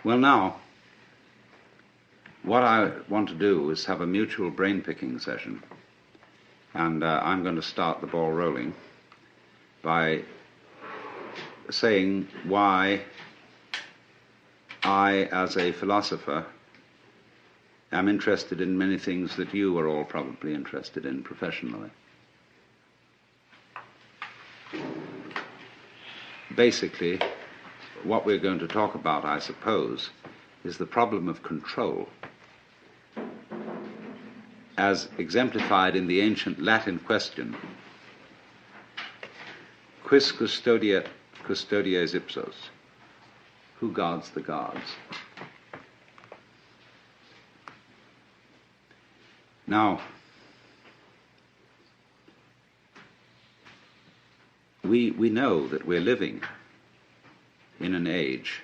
Well, now, what I want to do is have a mutual brain-picking session, and I'm going to start the ball rolling by saying why I, as a philosopher, am interested in many things that you are all probably interested in professionally. Basically, what we're going to talk about, I suppose, is the problem of control, as exemplified in the ancient Latin question, quis custodiet custodies ipsos? Who guards the guards? Now, we know that we're living in an age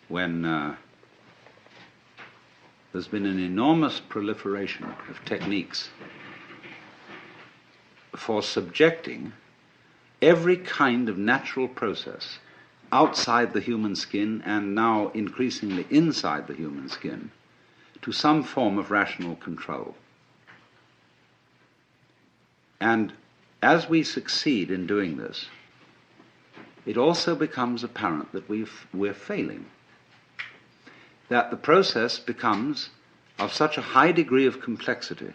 when there's been an enormous proliferation of techniques for subjecting every kind of natural process outside the human skin, and now increasingly inside the human skin, to some form of rational control. And as we succeed in doing this, it also becomes apparent that we're failing, that the process becomes of such a high degree of complexity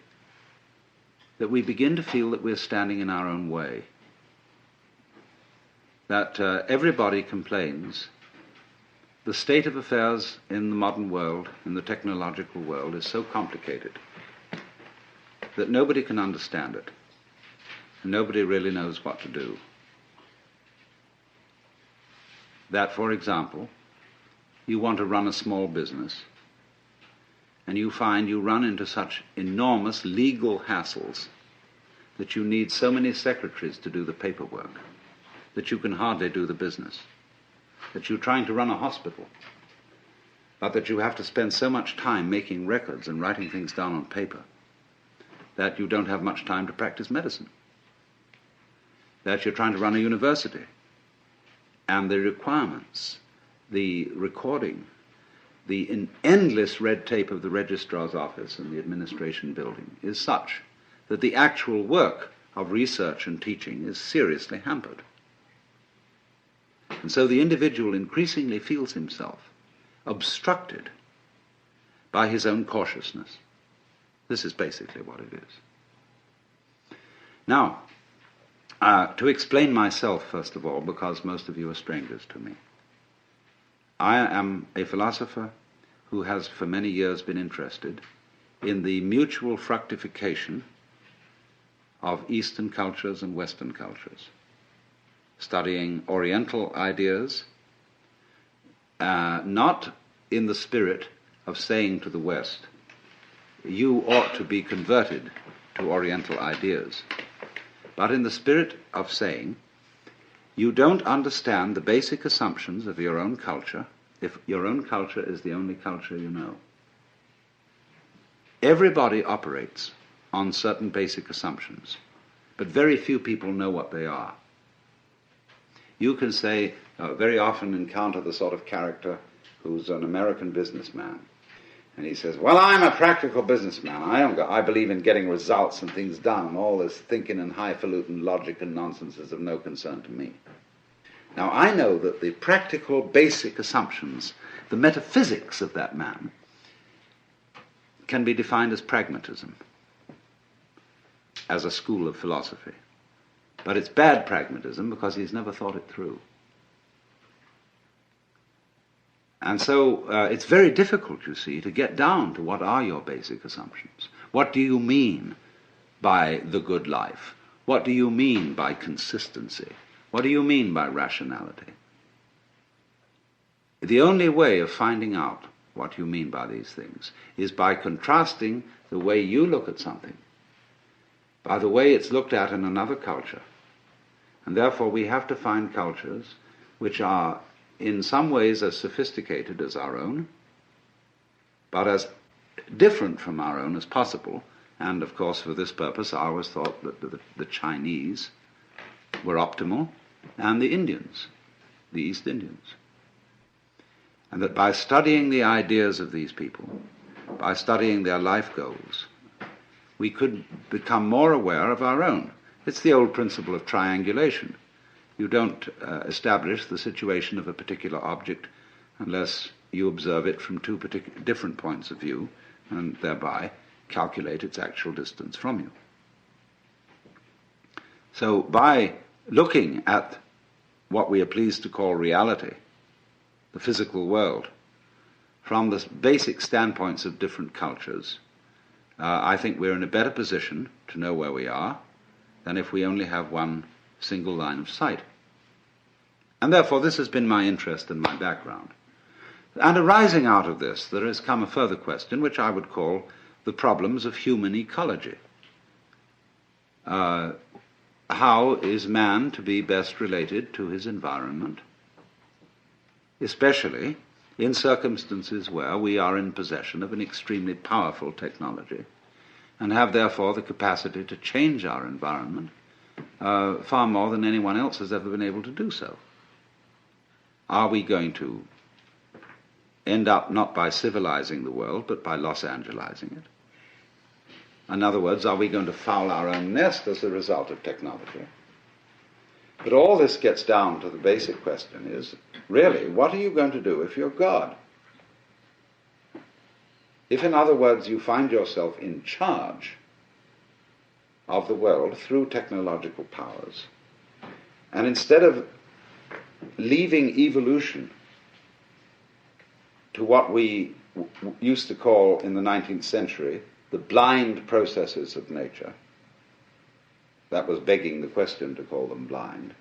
that we begin to feel that we're standing in our own way, that everybody complains the state of affairs in the modern world, in the technological world, is so complicated that nobody can understand it, and nobody really knows what to do. That, for example, you want to run a small business, and you find you run into such enormous legal hassles that you need so many secretaries to do the paperwork that you can hardly do the business, that you're trying to run a hospital, but that you have to spend so much time making records and writing things down on paper that you don't have much time to practice medicine, that you're trying to run a university, and the requirements, the recording, the endless red tape of the registrar's office and the administration building is such that the actual work of research and teaching is seriously hampered. And so the individual increasingly feels himself obstructed by his own cautiousness. This is basically what it is. Now, to explain myself, first of all, because most of you are strangers to me, I am a philosopher who has for many years been interested in the mutual fructification of Eastern cultures and Western cultures, studying Oriental ideas, not in the spirit of saying to the West, you ought to be converted to Oriental ideas, but in the spirit of saying, you don't understand the basic assumptions of your own culture if your own culture is the only culture you know. Everybody operates on certain basic assumptions, but very few people know what they are. You can say, very often encounter the sort of character who's an American businessman, and he says, well, I'm a practical businessman. I believe in getting results and things done, and all this thinking and highfalutin logic and nonsense is of no concern to me. Now, I know that the practical basic assumptions, the metaphysics of that man, can be defined as pragmatism, as a school of philosophy. But it's bad pragmatism because he's never thought it through. And so it's very difficult, you see, to get down to what are your basic assumptions. What do you mean by the good life? What do you mean by consistency? What do you mean by rationality? The only way of finding out what you mean by these things is by contrasting the way you look at something by the way it's looked at in another culture. And therefore we have to find cultures which are in some ways as sophisticated as our own, but as different from our own as possible. And of course for this purpose I always thought that the Chinese were optimal, and the Indians, the East Indians. And that by studying the ideas of these people, by studying their life goals, we could become more aware of our own. It's the old principle of triangulation. You don't establish the situation of a particular object unless you observe it from two different points of view and thereby calculate its actual distance from you. So by looking at what we are pleased to call reality, the physical world, from the basic standpoints of different cultures, I think we're in a better position to know where we are than if we only have one single line of sight. And therefore this has been my interest and my background. And arising out of this, there has come a further question, which I would call the problems of human ecology. How is man to be best related to his environment, especially in circumstances where we are in possession of an extremely powerful technology and have therefore the capacity to change our environment far more than anyone else has ever been able to do so? Are we going to end up not by civilizing the world, but by Los Angelizing it? In other words, are we going to foul our own nest as a result of technology? But all this gets down to the basic question is, really, what are you going to do if you're God? If, in other words, you find yourself in charge of the world through technological powers, and instead of leaving evolution to what we used to call in the 19th century the blind processes of nature, that was begging the question to call them blind.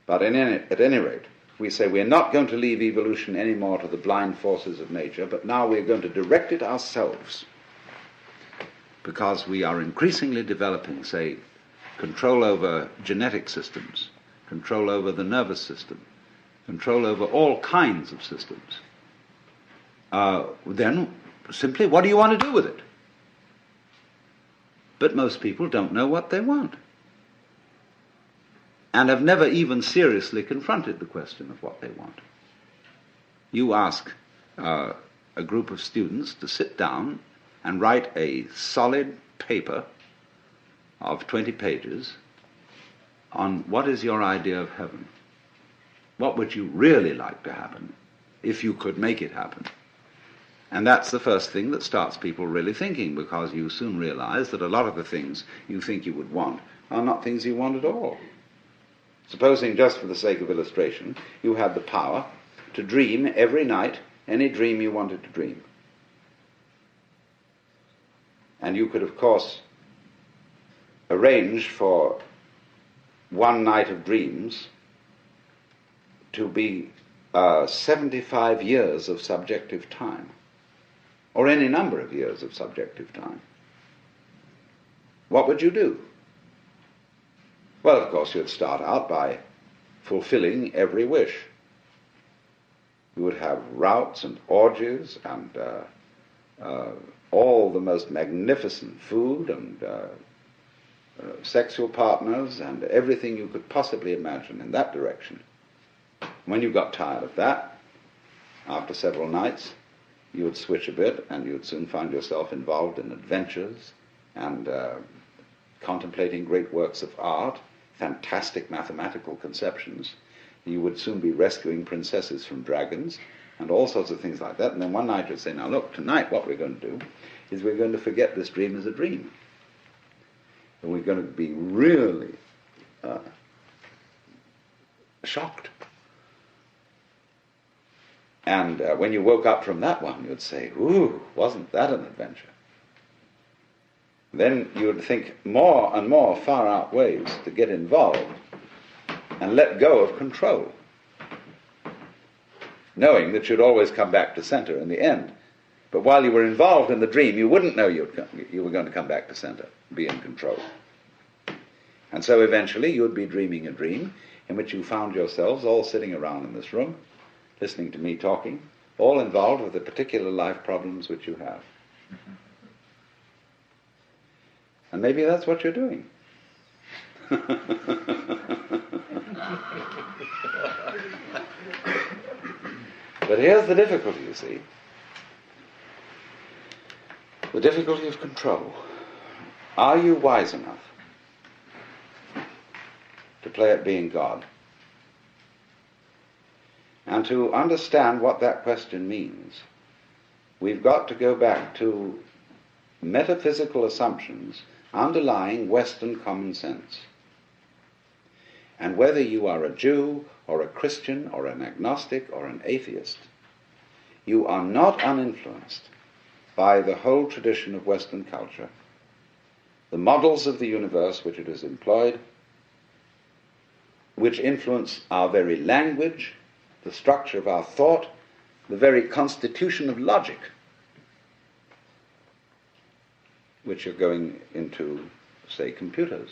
But at any rate, we say we're not going to leave evolution anymore to the blind forces of nature, but now we're going to direct it ourselves, because we are increasingly developing, say, control over genetic systems, control over the nervous system, control over all kinds of systems. Then simply, what do you want to do with it? But most people don't know what they want, and have never even seriously confronted the question of what they want. You ask a group of students to sit down and write a solid paper of 20 pages on what is your idea of heaven. What would you really like to happen if you could make it happen? And that's the first thing that starts people really thinking, because you soon realize that a lot of the things you think you would want are not things you want at all. Supposing, just for the sake of illustration, you had the power to dream every night any dream you wanted to dream. And you could, of course, arrange for one night of dreams to be 75 years of subjective time, or any number of years of subjective time. What would you do? Well, of course, you'd start out by fulfilling every wish. You would have routs and orgies and all the most magnificent food and sexual partners and everything you could possibly imagine in that direction. When you got tired of that, after several nights, you would switch a bit and you would soon find yourself involved in adventures and contemplating great works of art, fantastic mathematical conceptions. You would soon be rescuing princesses from dragons and all sorts of things like that. And then one night you'd say, now look, tonight what we're going to do is we're going to forget this dream as a dream. And we're going to be really shocked. And when you woke up from that one, you'd say, ooh, wasn't that an adventure? Then you would think more and more far out ways to get involved and let go of control, knowing that you'd always come back to center in the end. But while you were involved in the dream, you wouldn't know you were going to come back to center, be in control. And so eventually you'd be dreaming a dream in which you found yourselves all sitting around in this room, listening to me talking, all involved with the particular life problems which you have. And maybe that's what you're doing. But here's the difficulty, you see. The difficulty of control. Are you wise enough to play at being God? And to understand what that question means, we've got to go back to metaphysical assumptions underlying Western common sense. And whether you are a Jew or a Christian or an agnostic or an atheist, you are not uninfluenced by the whole tradition of Western culture, the models of the universe which it has employed, which influence our very language, the structure of our thought, the very constitution of logic, which are going into, say, computers.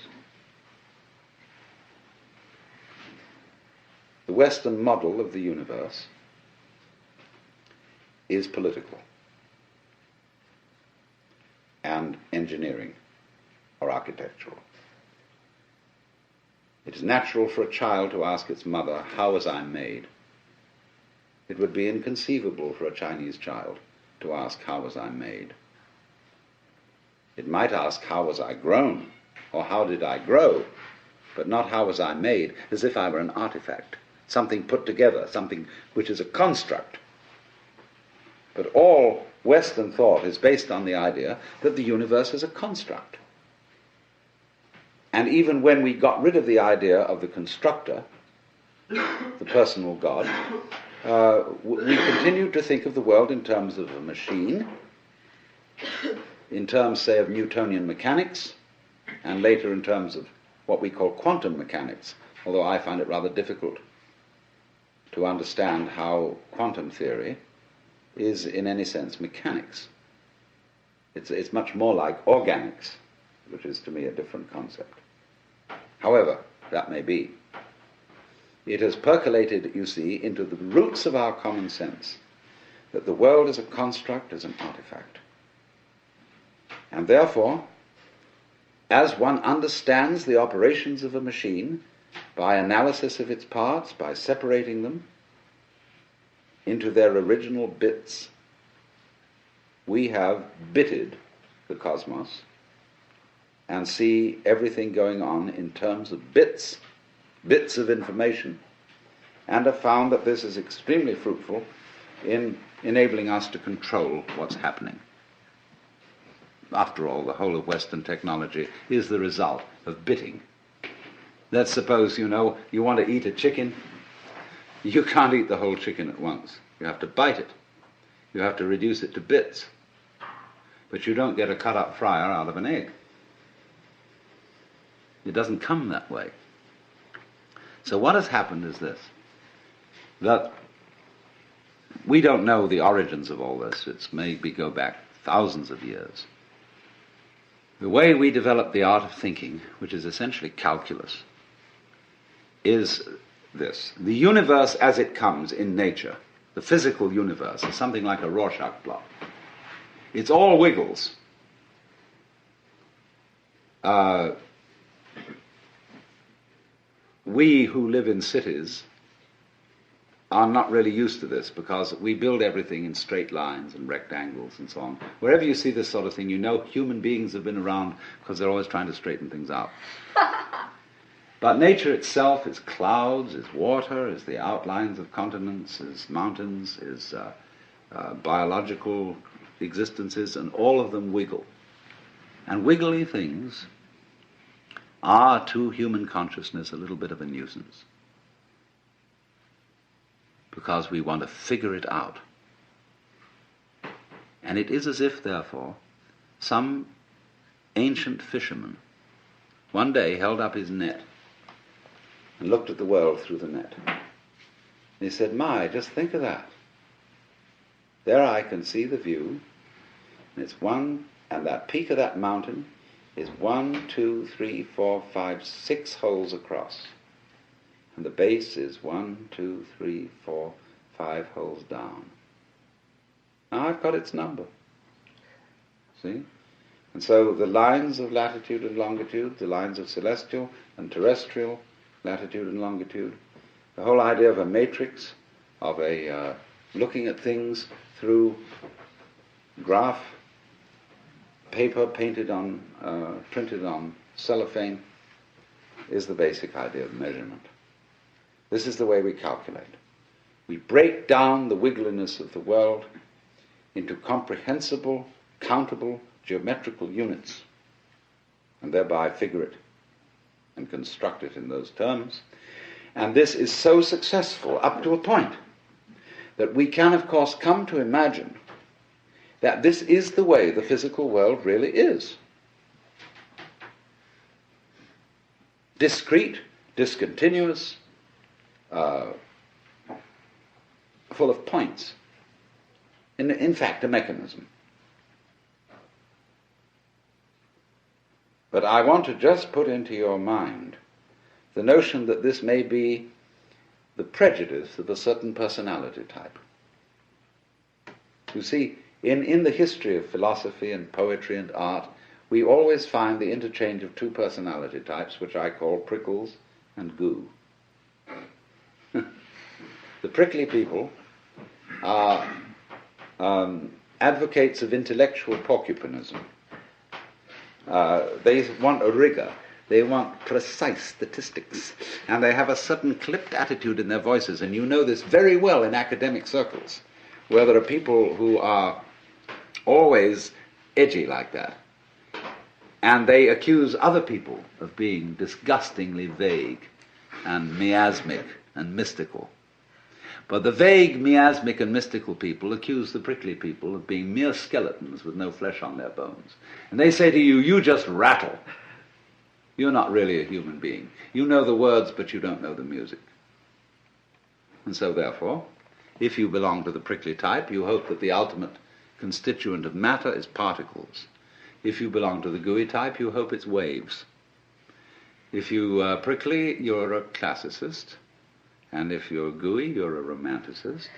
The Western model of the universe is political and engineering or architectural. It is natural for a child to ask its mother, "How was I made?" It would be inconceivable for a Chinese child to ask, "How was I made?" It might ask, "How was I grown?" or "How did I grow?" but not "How was I made?" as if I were an artifact, something put together, something which is a construct. But all Western thought is based on the idea that the universe is a construct. And even when we got rid of the idea of the constructor, the personal God, we continued to think of the world in terms of a machine, in terms, say, of Newtonian mechanics, and later in terms of what we call quantum mechanics, although I find it rather difficult to understand how quantum theory is in any sense mechanics. It's much more like organics, which is to me a different concept. However, that may be. It has percolated, you see, into the roots of our common sense that the world is a construct, is an artifact. And therefore, as one understands the operations of a machine by analysis of its parts, by separating them into their original bits, we have bitted the cosmos and see everything going on in terms of bits of information, and have found that this is extremely fruitful in enabling us to control what's happening. After all, the whole of Western technology is the result of bitting. Let's suppose, you want to eat a chicken. You can't eat the whole chicken at once. You have to bite it. You have to reduce it to bits. But you don't get a cut-up fryer out of an egg. It doesn't come that way. So what has happened is this, that we don't know the origins of all this. It's maybe go back thousands of years. The way we develop the art of thinking, which is essentially calculus, is this. The universe as it comes in nature, the physical universe, is something like a Rorschach blot. It's all wiggles. We who live in cities are not really used to this because we build everything in straight lines and rectangles and so on. Wherever you see this sort of thing, you know human beings have been around because they're always trying to straighten things out. But nature itself is clouds, is water, is the outlines of continents, is mountains, is biological existences, and all of them wiggle. And wiggly things are to human consciousness a little bit of a nuisance, because we want to figure it out. And it is as if, therefore, some ancient fisherman one day held up his net and looked at the world through the net. And he said, "My, just think of that. There I can see the view, and it's one, and that peak of that mountain is 1, 2, 3, 4, 5, 6 holes across. And the base is 1, 2, 3, 4, 5 holes down. Now I've got its number. See? And so the lines of latitude and longitude, the lines of celestial and terrestrial latitude and longitude, the whole idea of a matrix, of a looking at things through graph, paper printed on cellophane, is the basic idea of measurement. This is the way we calculate. We break down the wiggliness of the world into comprehensible, countable, geometrical units, and thereby figure it and construct it in those terms. And this is so successful up to a point that we can, of course, come to imagine that this is the way the physical world really is. Discrete, discontinuous, full of points. In fact, a mechanism. But I want to just put into your mind the notion that this may be the prejudice of a certain personality type. You see, in the history of philosophy and poetry and art, we always find the interchange of two personality types, which I call prickles and goo. The prickly people are advocates of intellectual porcupinism. They want a rigor. They want precise statistics. And they have a certain clipped attitude in their voices. And you know this very well in academic circles, where there are people who are always edgy like that. And they accuse other people of being disgustingly vague and miasmic and mystical. But the vague, miasmic, and mystical people accuse the prickly people of being mere skeletons with no flesh on their bones. And they say to you, you just rattle. You're not really a human being. You know the words, but you don't know the music. And so, therefore, if you belong to the prickly type, you hope that the ultimate constituent of matter is particles. If you belong to the gooey type, you hope it's waves. If you are prickly, you're a classicist. And if you're gooey, you're a romanticist.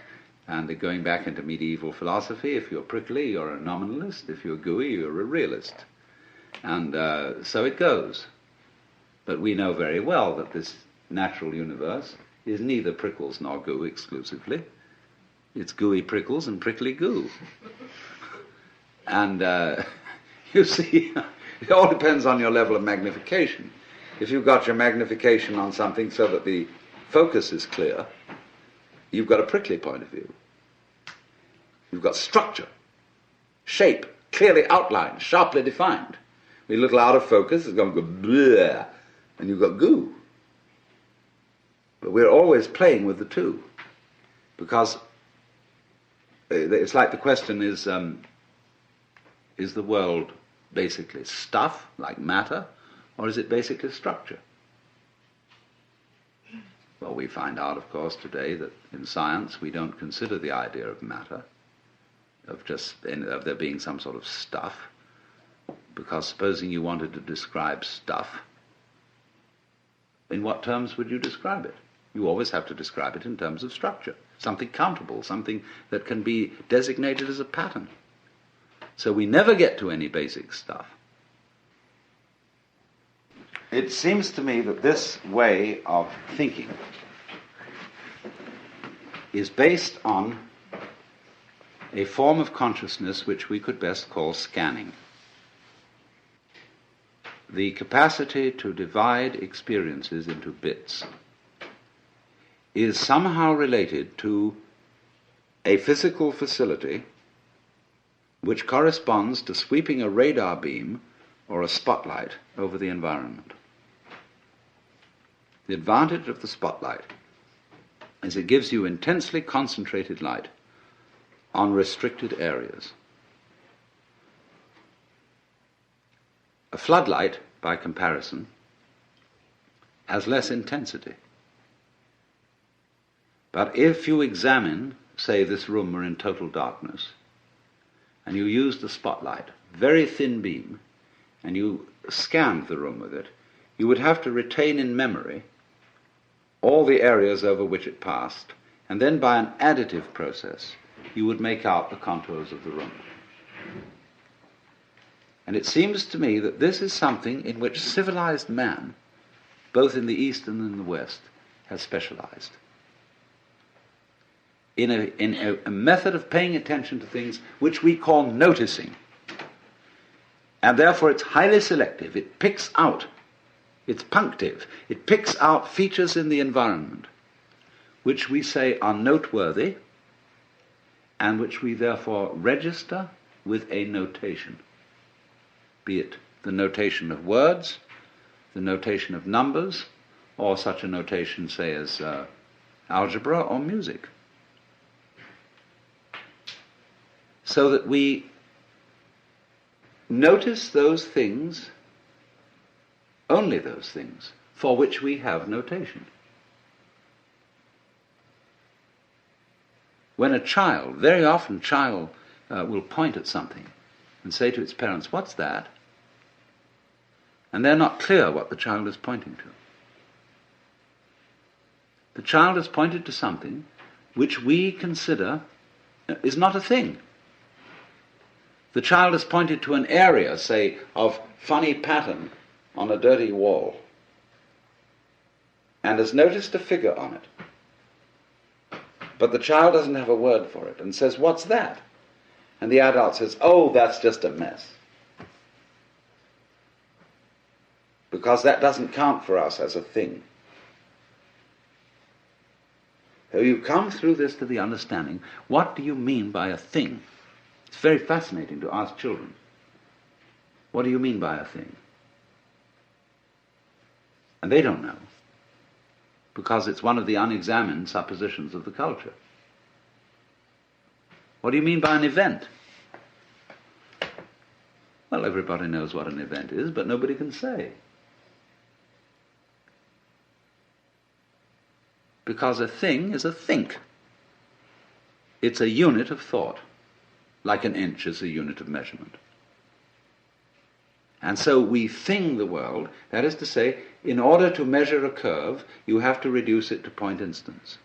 And going back into medieval philosophy, if you're prickly, you're a nominalist. If you're gooey, you're a realist. And so it goes. But we know very well that this natural universe is neither prickles nor goo exclusively. It's gooey prickles and prickly goo. And you see, it all depends on your level of magnification. If you've got your magnification on something so that the focus is clear, you've got a prickly point of view. You've got structure, shape, clearly outlined, sharply defined. A little out of focus, it's going to go bleh, and you've got goo. But we're always playing with the two, because it's like the question is the world basically stuff, like matter, or is it basically structure? Well, we find out, of course, today that in science we don't consider the idea of matter, of there being some sort of stuff, because supposing you wanted to describe stuff, in what terms would you describe it? You always have to describe it in terms of structure, something countable, something that can be designated as a pattern. So we never get to any basic stuff. It seems to me that this way of thinking is based on a form of consciousness which we could best call scanning. The capacity to divide experiences into bits is somehow related to a physical facility which corresponds to sweeping a radar beam or a spotlight over the environment. The advantage of the spotlight is it gives you intensely concentrated light on restricted areas. A floodlight, by comparison, has less intensity. But if you examine, say, this room were in total darkness, and you used the spotlight, very thin beam, and you scanned the room with it, you would have to retain in memory all the areas over which it passed, and then by an additive process, you would make out the contours of the room. And it seems to me that this is something in which civilized man, both in the East and in the West, has specialized. in a method of paying attention to things which we call noticing. And therefore it's highly selective. It picks out, it's punctive, it picks out features in the environment which we say are noteworthy and which we therefore register with a notation, be it the notation of words, the notation of numbers, or such a notation, say, as algebra or music. So that we notice those things, only those things, for which we have notation. When a child, very often child will point at something and say to its parents, "What's that?" And they're not clear what the child is pointing to. The child has pointed to something which we consider is not a thing. The child has pointed to an area, say, of funny pattern on a dirty wall, and has noticed a figure on it. But the child doesn't have a word for it and says, "What's that?" And the adult says, "Oh, that's just a mess." Because that doesn't count for us as a thing. So you come through this to the understanding, what do you mean by a thing? It's very fascinating to ask children, what do you mean by a thing? And they don't know, because it's one of the unexamined suppositions of the culture. What do you mean by an event? Well, everybody knows what an event is, but nobody can say. Because a thing is a think. It's a unit of thought, like an inch is a unit of measurement. And so we thing the world, that is to say, in order to measure a curve, you have to reduce it to point instants.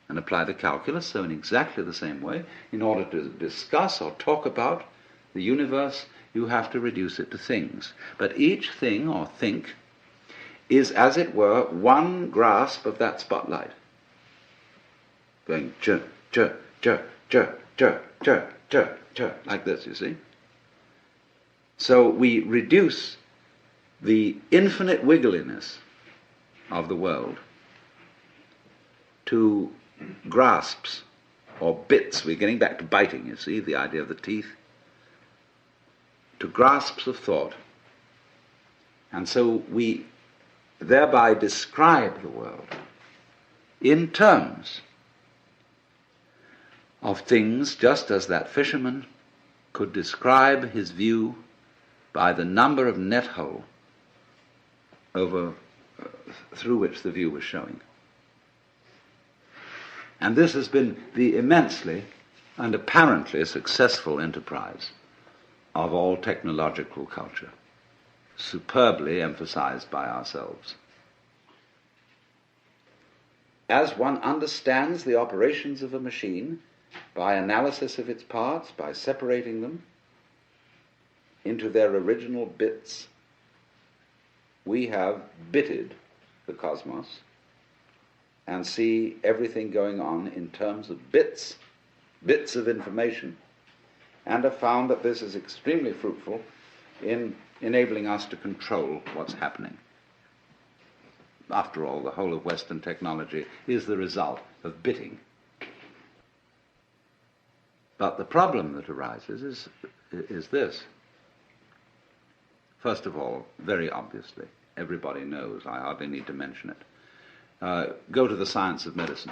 And apply the calculus, so in exactly the same way, in order to discuss or talk about the universe, you have to reduce it to things. But each thing or think is, as it were, one grasp of that spotlight, going chur, chur, chur, chur, chur, chur, chur, chur, like this, you see. So we reduce the infinite wiggliness of the world to grasps or bits. We're getting back to biting, you see, the idea of the teeth. To grasps of thought. And so we thereby describe the world in terms of things, just as that fisherman could describe his view by the number of net hole through which the view was showing. And this has been the immensely and apparently successful enterprise of all technological culture, superbly emphasized by ourselves. As one understands the operations of a machine by analysis of its parts, by separating them into their original bits, we have bitted the cosmos and see everything going on in terms of bits of information, and have found that this is extremely fruitful in enabling us to control what's happening. After all, the whole of Western technology is the result of bitting. But the problem that arises is this. First of all, very obviously, everybody knows, I hardly need to mention it. Go to the science of medicine.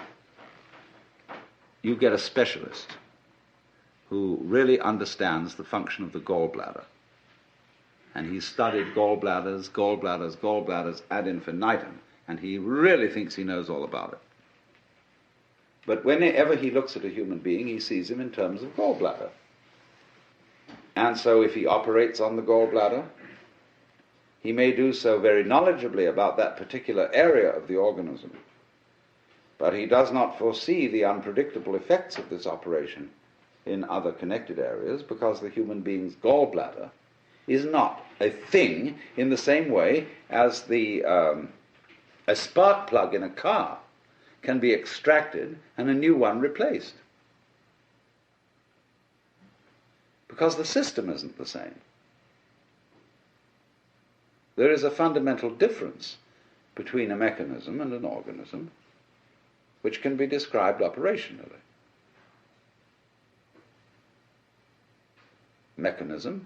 You get a specialist who really understands the function of the gallbladder. And he's studied gallbladders ad infinitum, and he really thinks he knows all about it. But whenever he looks at a human being, he sees him in terms of gallbladder. And so if he operates on the gallbladder, he may do so very knowledgeably about that particular area of the organism, but he does not foresee the unpredictable effects of this operation in other connected areas, because the human being's gallbladder is not a thing in the same way as a spark plug in a car can be extracted and a new one replaced. Because the system isn't the same. There is a fundamental difference between a mechanism and an organism, which can be described operationally. Mechanism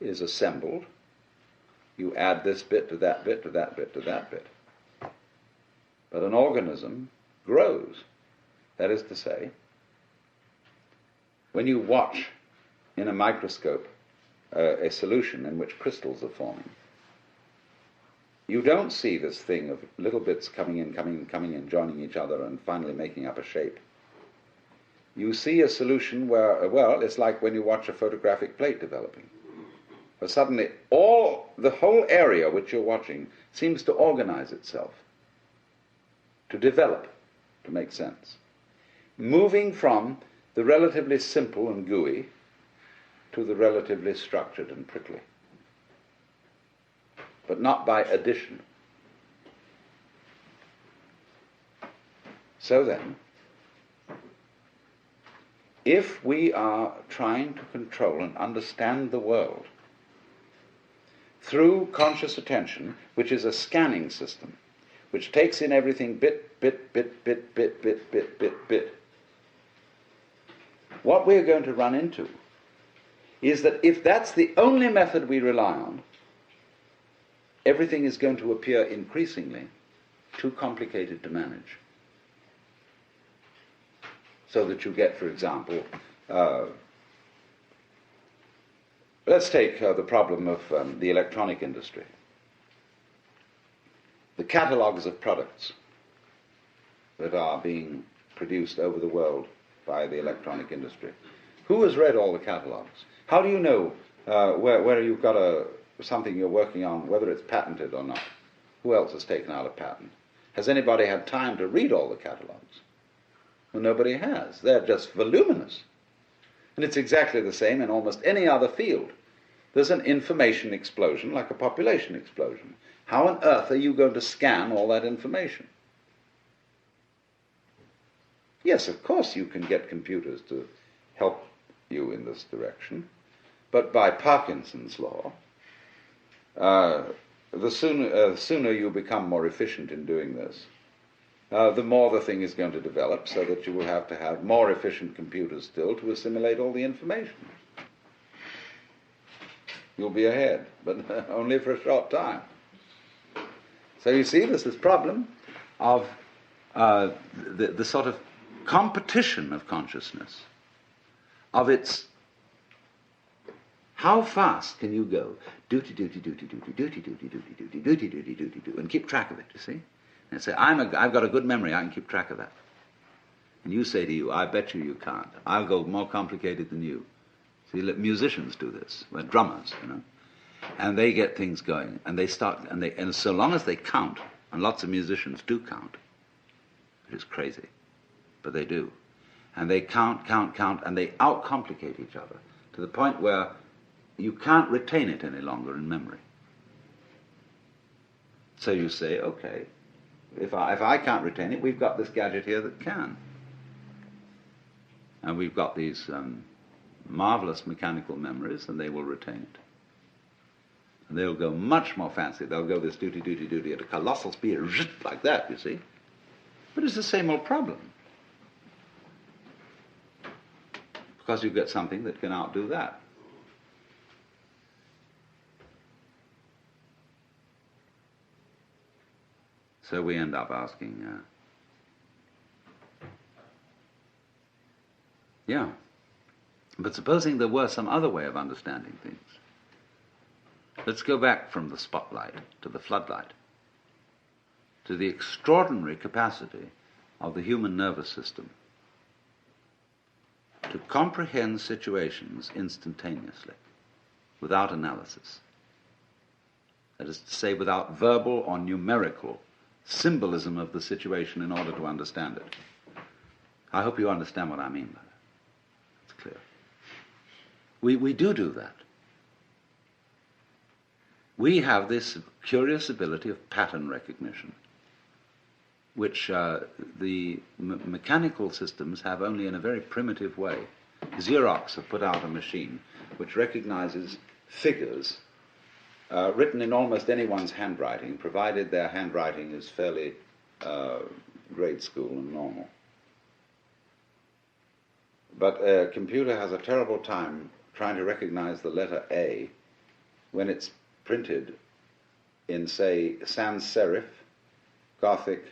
is assembled. You add this bit to that bit to that bit to that bit. But an organism grows. That is to say, when you watch in a microscope a solution in which crystals are forming, you don't see this thing of little bits coming in, joining each other and finally making up a shape. You see a solution where, well, it's like when you watch a photographic plate developing. Where suddenly the whole area which you're watching seems to organize itself, to develop, to make sense. Moving from the relatively simple and gooey to the relatively structured and prickly. But not by addition. So then, if we are trying to control and understand the world through conscious attention, which is a scanning system, which takes in everything bit, what we're going to run into is that if that's the only method we rely on, everything is going to appear increasingly too complicated to manage. So that you get, for example, let's take the problem of the electronic industry. The catalogues of products that are being produced over the world by the electronic industry. Who has read all the catalogues? How do you know where you've got something you're working on, whether it's patented or not? Who else has taken out a patent? Has anybody had time to read all the catalogues? Well, nobody has. They're just voluminous. And it's exactly the same in almost any other field. There's an information explosion like a population explosion. How on earth are you going to scan all that information? Yes, of course you can get computers to help you in this direction, but by Parkinson's law, the sooner you become more efficient in doing this, the more the thing is going to develop, so that you will have to have more efficient computers still to assimilate all the information. You'll be ahead, but only for a short time. So you see, there's this problem of the sort of competition of consciousness, of its how fast can you go, duty, and keep track of it, you see? And say, I've got a good memory, I can keep track of that. And you say to you, I bet you can't. I'll go more complicated than you. See, musicians do this, well, drummers, you know. And they get things going, and they start, and so long as they count, and lots of musicians do count, it is crazy, but they do. And they count, and they outcomplicate each other to the point where you can't retain it any longer in memory. So you say, okay, if I can't retain it, we've got this gadget here that can. And we've got these marvelous mechanical memories, and they will retain it. And they'll go much more fancy. They'll go this duty at a colossal speed, like that, you see. But it's the same old problem. Because you get something that can outdo that. So we end up asking, but supposing there were some other way of understanding things. Let's go back from the spotlight to the floodlight, to the extraordinary capacity of the human nervous system to comprehend situations instantaneously, without analysis. That is to say, without verbal or numerical symbolism of the situation in order to understand it. I hope you understand what I mean by that. It's clear. We do that. We have this curious ability of pattern recognition. which the mechanical systems have only in a very primitive way. Xerox have put out a machine which recognizes figures written in almost anyone's handwriting, provided their handwriting is fairly grade school and normal. But a computer has a terrible time trying to recognize the letter A when it's printed in, say, sans serif, Gothic,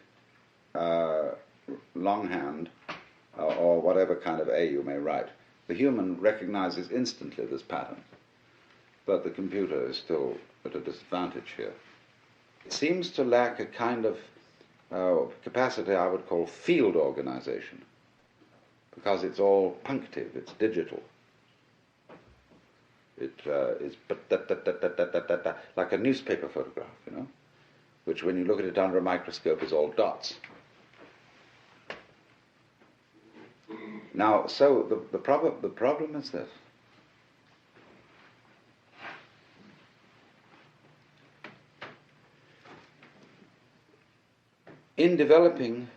longhand, or whatever kind of A you may write. The human recognizes instantly this pattern, but the computer is still at a disadvantage here. It seems to lack a kind of capacity I would call field organization, because it's all punctive, it's digital. It is like a newspaper photograph, which when you look at it under a microscope is all dots. Now, so the problem is this. In developing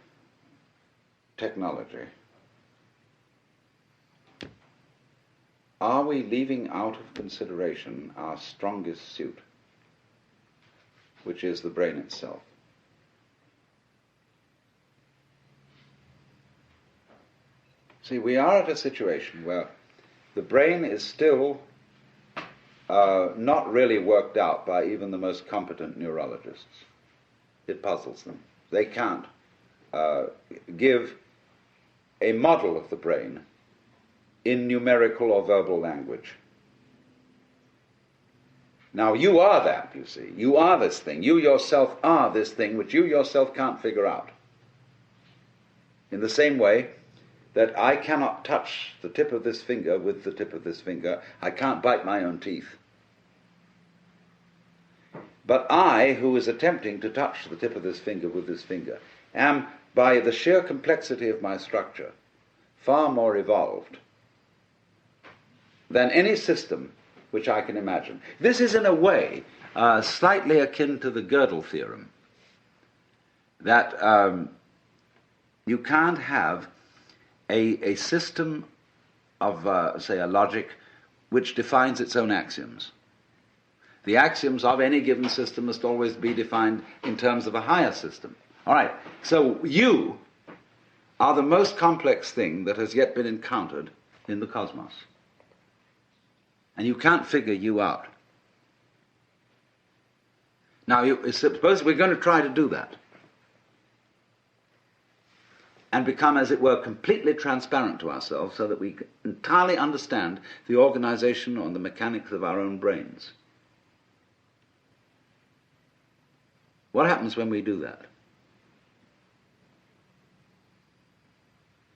technology, are we leaving out of consideration our strongest suit, which is the brain itself? See, we are at a situation where the brain is still not really worked out by even the most competent neurologists. It puzzles them. They can't give a model of the brain in numerical or verbal language. Now, you are that, you see. You are this thing. You yourself are this thing which you yourself can't figure out. In the same way that I cannot touch the tip of this finger with the tip of this finger. I can't bite my own teeth. But I, who is attempting to touch the tip of this finger with this finger, am, by the sheer complexity of my structure, far more evolved than any system which I can imagine. This is, in a way, slightly akin to the Gödel theorem, that you can't have a system of, say, a logic which defines its own axioms. The axioms of any given system must always be defined in terms of a higher system. All right, so you are the most complex thing that has yet been encountered in the cosmos. And you can't figure you out. Now, suppose we're going to try to do that and become, as it were, completely transparent to ourselves so that we entirely understand the organization and the mechanics of our own brains. What happens when we do that?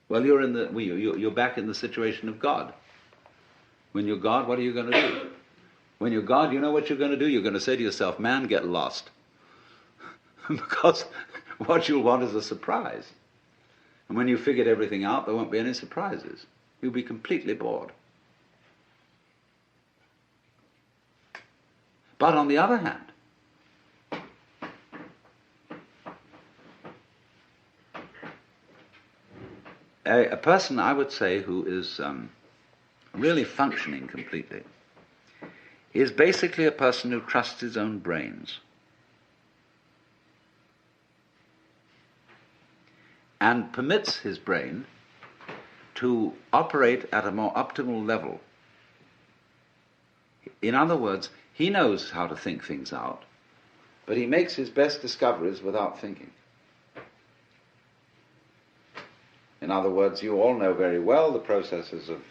Well, you're back in the situation of God. When you're God, what are you going to do? When you're God, you know what you're going to do? You're going to say to yourself, man, get lost. Because what you'll want is a surprise. And when you've figured everything out, there won't be any surprises. You'll be completely bored. But on the other hand, a person, I would say, who is really functioning completely is basically a person who trusts his own brains and permits his brain to operate at a more optimal level. In other words, he knows how to think things out, but he makes his best discoveries without thinking. In other words, you all know very well the processes of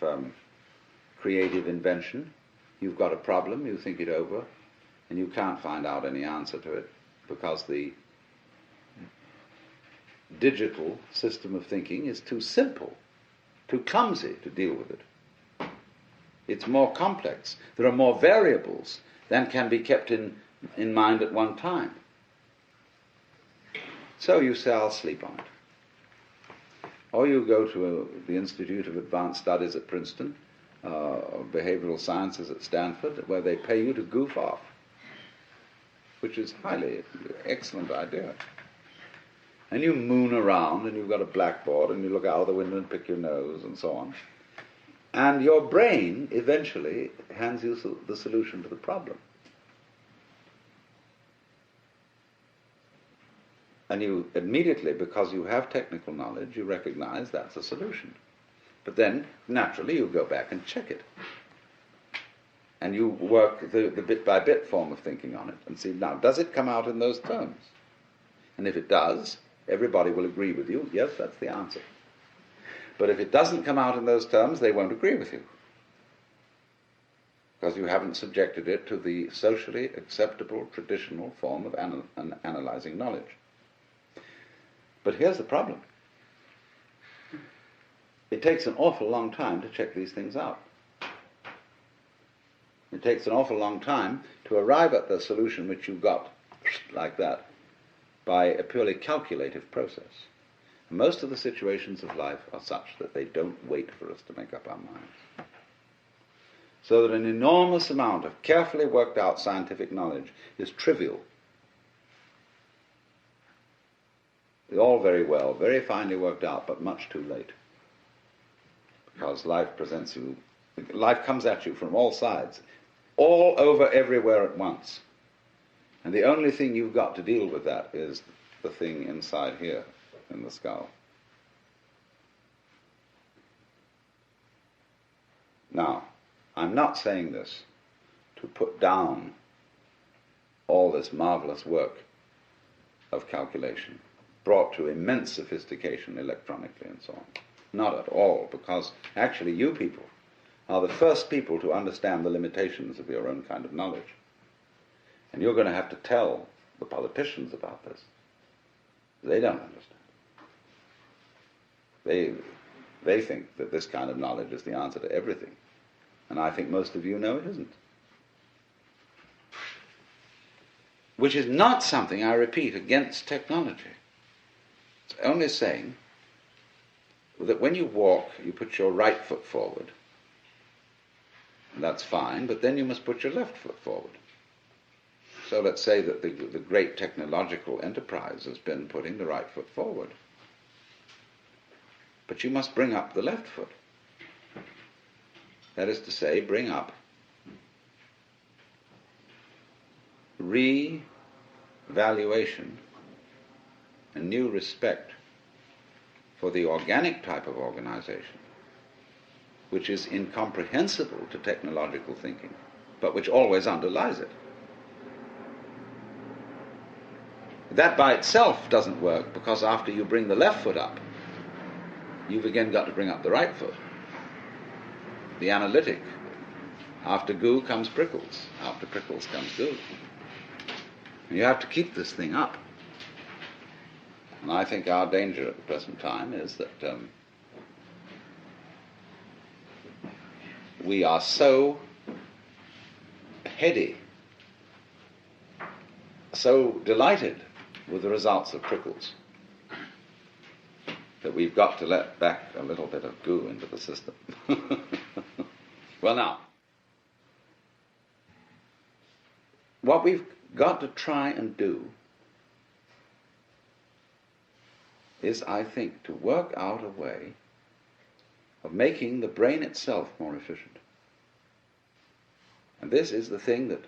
creative invention. You've got a problem, you think it over, and you can't find out any answer to it because the digital system of thinking is too simple, too clumsy to deal with it. It's more complex. There are more variables than can be kept in mind at one time. So you say, I'll sleep on it. Or you go to the Institute of Advanced Studies at Princeton, or Behavioral Sciences at Stanford, where they pay you to goof off, which is highly excellent idea. And you moon around, and you've got a blackboard, and you look out of the window and pick your nose, and so on. And your brain eventually hands you the solution to the problem. And you immediately, because you have technical knowledge, you recognize that's a solution. But then, naturally, you go back and check it. And you work the bit-by-bit form of thinking on it and see, now, does it come out in those terms? And if it does, everybody will agree with you, yes, that's the answer. But if it doesn't come out in those terms, they won't agree with you. Because you haven't subjected it to the socially acceptable, traditional form of analyzing knowledge. But here's the problem. It takes an awful long time to check these things out. It takes an awful long time to arrive at the solution which you got like that by a purely calculative process. Most of the situations of life are such that they don't wait for us to make up our minds. So that an enormous amount of carefully worked out scientific knowledge is trivial. It's all very well, very finely worked out, but much too late. Because life comes at you from all sides, all over everywhere at once. And the only thing you've got to deal with that is the thing inside here, in the skull. Now, I'm not saying this to put down all this marvelous work of calculation, brought to immense sophistication electronically and so on. Not at all, because actually you people are the first people to understand the limitations of your own kind of knowledge. And you're going to have to tell the politicians about this. They don't understand. They think that this kind of knowledge is the answer to everything. And I think most of you know it isn't. Which is not something, I repeat, against technology. It's only saying that when you walk, you put your right foot forward. And that's fine, but then you must put your left foot forward. So let's say that the great technological enterprise has been putting the right foot forward. But you must bring up the left foot. That is to say, bring up re-valuation and new respect for the organic type of organization, which is incomprehensible to technological thinking, but which always underlies it. That by itself doesn't work, because after you bring the left foot up, you've again got to bring up the right foot. The analytic. After goo comes prickles. After prickles comes goo. And you have to keep this thing up. And I think our danger at the present time is that we are so heady, so delighted with the results of prickles, that we've got to let back a little bit of goo into the system. Well, now, what we've got to try and do is, I think, to work out a way of making the brain itself more efficient. And this is the thing that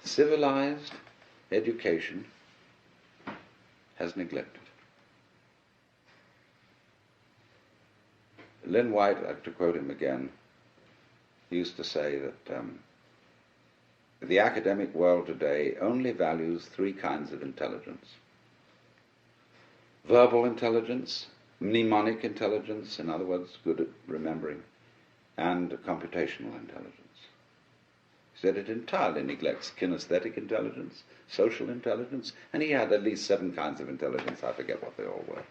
civilized education has neglected. Lynn White, to quote him again, used to say that the academic world today only values three kinds of intelligence: verbal intelligence, mnemonic intelligence, in other words, good at remembering, and computational intelligence. He said it entirely neglects kinesthetic intelligence, social intelligence, and he had at least 7 kinds of intelligence. I forget what they all were.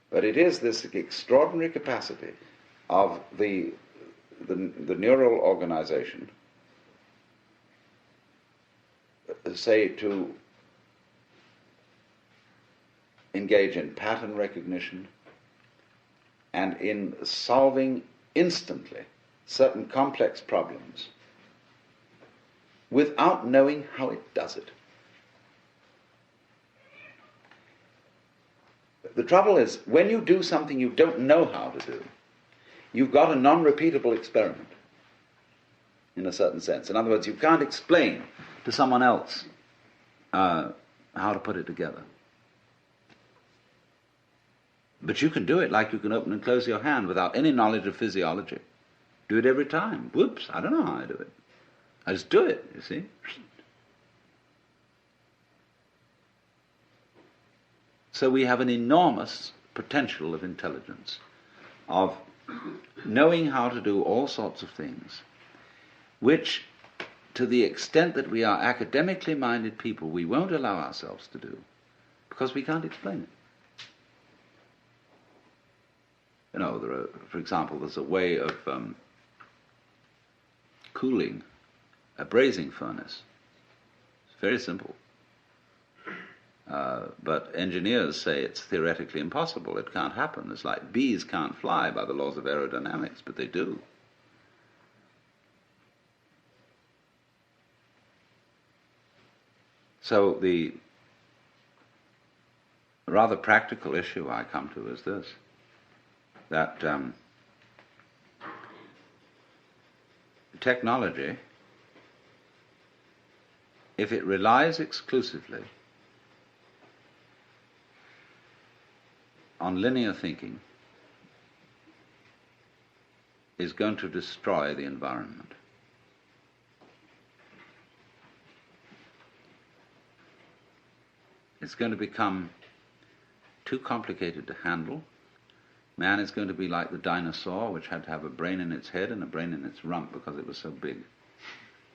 But it is this extraordinary capacity of the neural organization, say, to engage in pattern recognition and in solving instantly certain complex problems without knowing how it does it. the trouble is, when you do something you don't know how to do, you've got a non-repeatable experiment, in a certain sense. In other words, you can't explain to someone else how to put it together. But you can do it like you can open and close your hand without any knowledge of physiology. Do it every time. Whoops, I don't know how I do it. I just do it, you see. So we have an enormous potential of intelligence, of knowing how to do all sorts of things, which, to the extent that we are academically minded people, we won't allow ourselves to do, because we can't explain it. You know, for example, there's a way of cooling a brazing furnace. It's very simple. But engineers say it's theoretically impossible. It can't happen. It's like bees can't fly by the laws of aerodynamics, but they do. So the rather practical issue I come to is this, that technology, if it relies exclusively on linear thinking, is going to destroy the environment. It's going to become too complicated to handle. Man is going to be like the dinosaur, which had to have a brain in its head and a brain in its rump because it was so big.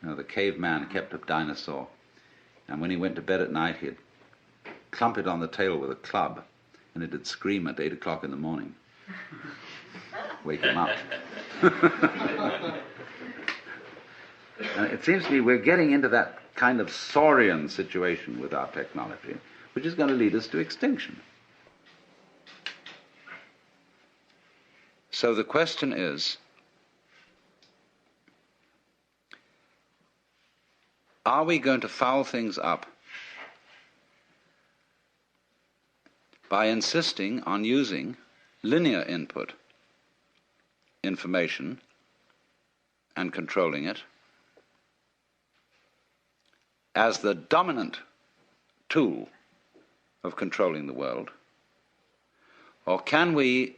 You know, the caveman kept a dinosaur, and when he went to bed at night, he'd clump it on the tail with a club, and it'd scream at 8 o'clock in the morning. Wake him up. And it seems to me we're getting into that kind of saurian situation with our technology, which is going to lead us to extinction. So the question is, are we going to foul things up by insisting on using linear input information and controlling it as the dominant tool of controlling the world? Or can we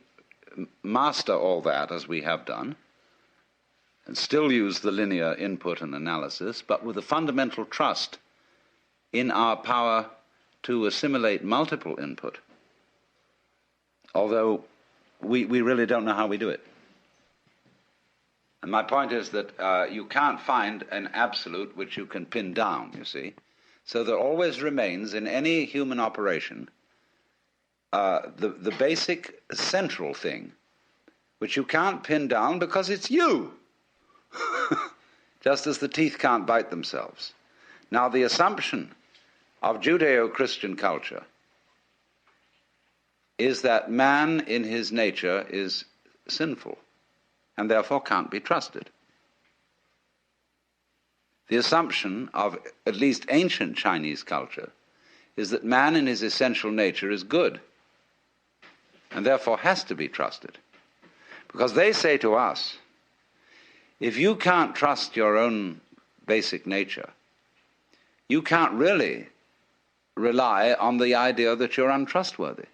master all that as we have done and still use the linear input and analysis, but with a fundamental trust in our power to assimilate multiple input, although we really don't know how we do it? And my point is that you can't find an absolute which you can pin down, you see. So there always remains in any human operation the basic central thing, which you can't pin down because it's you. Just as the teeth can't bite themselves. Now, the assumption of Judeo-Christian culture is that man in his nature is sinful and therefore can't be trusted. The assumption of at least ancient Chinese culture is that man in his essential nature is good and therefore has to be trusted. Because they say to us, if you can't trust your own basic nature, you can't really rely on the idea that you're untrustworthy.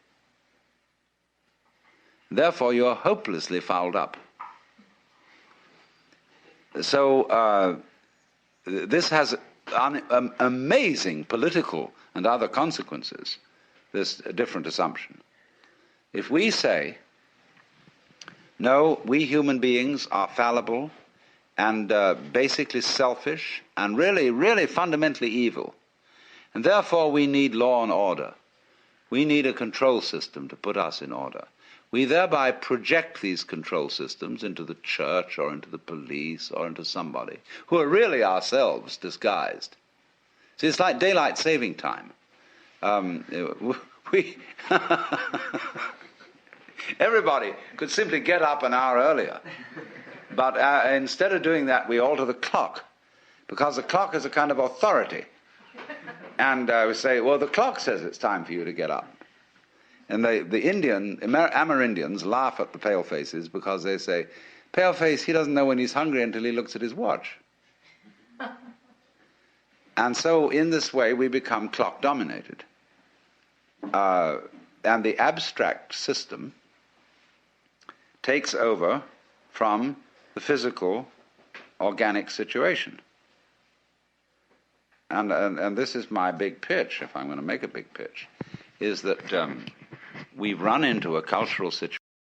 Therefore, you're hopelessly fouled up. So this has amazing political and other consequences, this different assumption. If we say, no, we human beings are fallible and basically selfish and really, really fundamentally evil, and therefore we need law and order. We need a control system to put us in order. We thereby project these control systems into the church or into the police or into somebody who are really ourselves disguised. See, it's like daylight saving time. Everybody could simply get up an hour earlier. But instead of doing that, we alter the clock, because the clock is a kind of authority. And we say, well, the clock says it's time for you to get up. And the Amerindians laugh at the palefaces because they say, paleface, he doesn't know when he's hungry until he looks at his watch. And so in this way we become clock-dominated. And the abstract system takes over from the physical, organic situation. And this is my big pitch, if I'm going to make a big pitch, is that we've run into a cultural situation